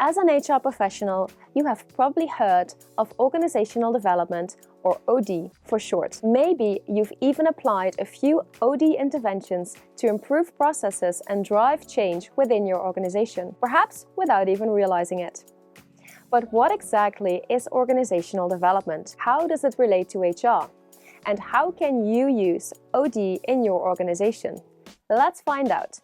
As an HR professional, you have probably heard of organizational development, or OD for short. Maybe you've even applied a few OD interventions to improve processes and drive change within your organization, perhaps without even realizing it. But what exactly is organizational development? How does it relate to HR? And how can you use OD in your organization? Let's find out.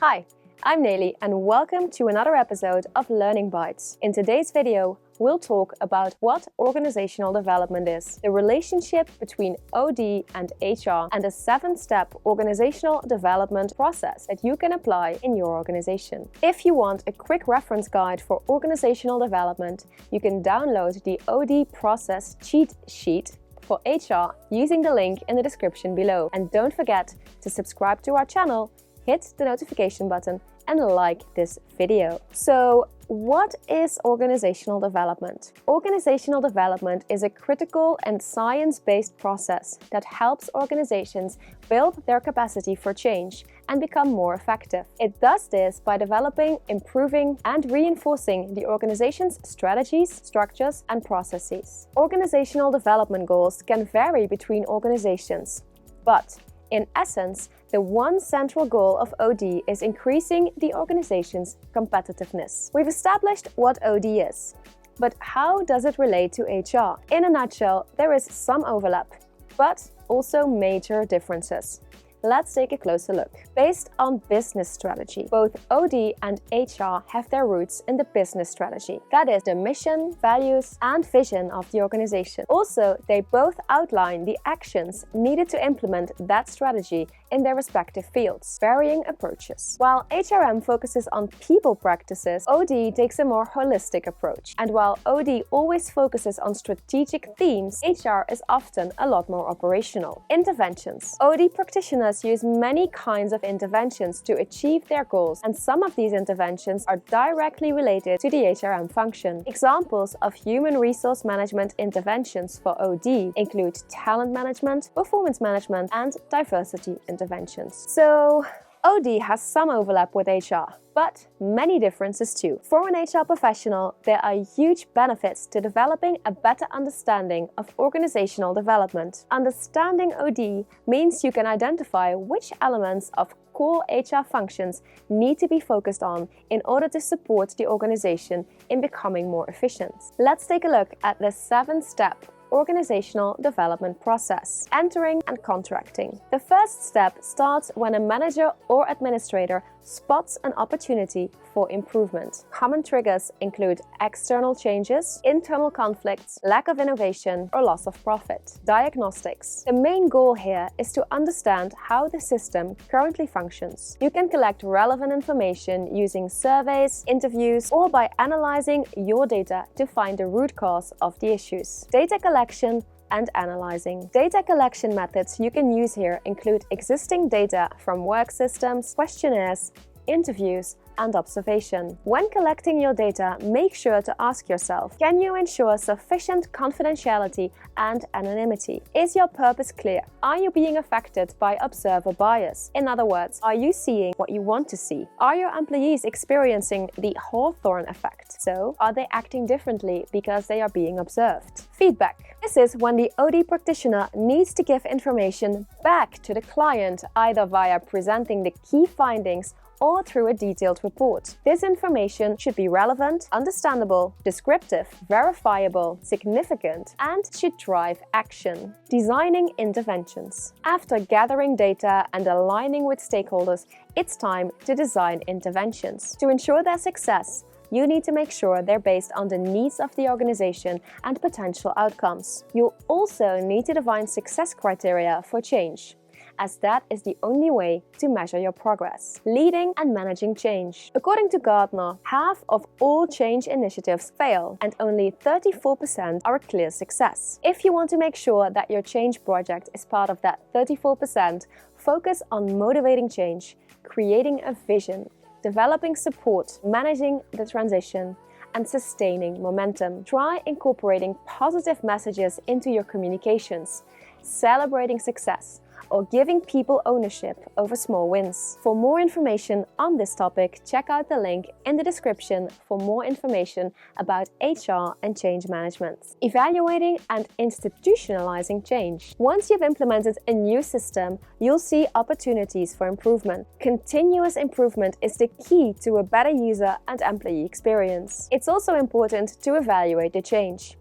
Hi, I'm Nelly and welcome to another episode of Learning Bites. In today's video, we'll talk about what organizational development is, the relationship between OD and HR, and a 7-step organizational development process that you can apply in your organization. If you want a quick reference guide for organizational development, you can download the OD process cheat sheet for HR using the link in the description below. And don't forget to subscribe to our channel, hit the notification button, and like this video. So, what is organizational development? Organizational development is a critical and science-based process that helps organizations build their capacity for change and become more effective. It does this by developing, improving, and reinforcing the organization's strategies, structures, and processes. Organizational development goals can vary between organizations, but in essence, the one central goal of OD is increasing the organization's competitiveness. We've established what OD is, but how does it relate to HR? In a nutshell, there is some overlap, but also major differences. Let's take a closer look. Based on business strategy, both OD and HR have their roots in the business strategy. That is the mission, values, and vision of the organization. Also, they both outline the actions needed to implement that strategy in their respective fields, varying approaches. While HRM focuses on people practices, OD takes a more holistic approach. And while OD always focuses on strategic themes, HR is often a lot more operational. Interventions. OD practitioners use many kinds of interventions to achieve their goals, and some of these interventions are directly related to the HRM function. Examples of human resource management interventions for OD include talent management, performance management, and diversity interventions. So, OD has some overlap with HR, but many differences too. For an HR professional, there are huge benefits to developing a better understanding of organizational development. Understanding OD means you can identify which elements of core HR functions need to be focused on in order to support the organization in becoming more efficient. Let's take a look at the 7-step organizational development process. Entering and contracting. The first step starts when a manager or administrator spots an opportunity for improvement. Common triggers include external changes, internal conflicts, lack of innovation, or loss of profit. Diagnostics. The main goal here is to understand how the system currently functions. You can collect relevant information using surveys, interviews, or by analyzing your data to find the root cause of the issues. Data collection and analyzing. Data collection methods you can use here include existing data from work systems, questionnaires, interviews, and observation. When collecting your data, make sure to ask yourself, can you ensure sufficient confidentiality and anonymity? Is your purpose clear? Are you being affected by observer bias? In other words, are you seeing what you want to see? Are your employees experiencing the Hawthorne effect? So, are they acting differently because they are being observed? Feedback. This is when the OD practitioner needs to give information back to the client, either via presenting the key findings or through a detailed report. This information should be relevant, understandable, descriptive, verifiable, significant, and should drive action. Designing interventions. After gathering data and aligning with stakeholders, it's time to design interventions. To ensure their success, you need to make sure they're based on the needs of the organization and potential outcomes. You'll also need to define success criteria for change, as that is the only way to measure your progress. Leading and managing change. According to Gartner, half of all change initiatives fail and only 34% are a clear success. If you want to make sure that your change project is part of that 34%, focus on motivating change, creating a vision, developing support, managing the transition, and sustaining momentum. Try incorporating positive messages into your communications, celebrating success, or giving people ownership over small wins. For more information on this topic, check out the link in the description for more information about HR and change management. Evaluating and institutionalizing change. Once you've implemented a new system, you'll see opportunities for improvement. Continuous improvement is the key to a better user and employee experience. It's also important to evaluate the change.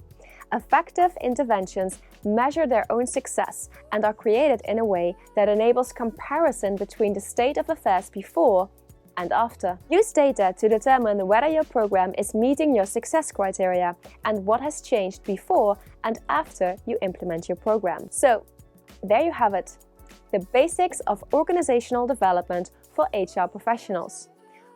Effective interventions measure their own success and are created in a way that enables comparison between the state of affairs before and after. Use data to determine whether your program is meeting your success criteria and what has changed before and after you implement your program. So, there you have it, the basics of organizational development for HR professionals.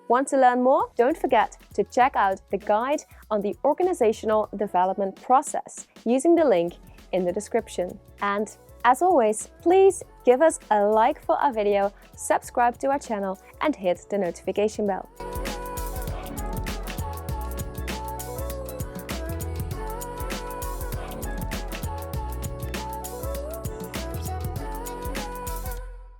Want to learn more? Don't forget to check out the guide on the organizational development process using the link in the description. And as always, please give us a like for our video, subscribe to our channel and hit the notification bell.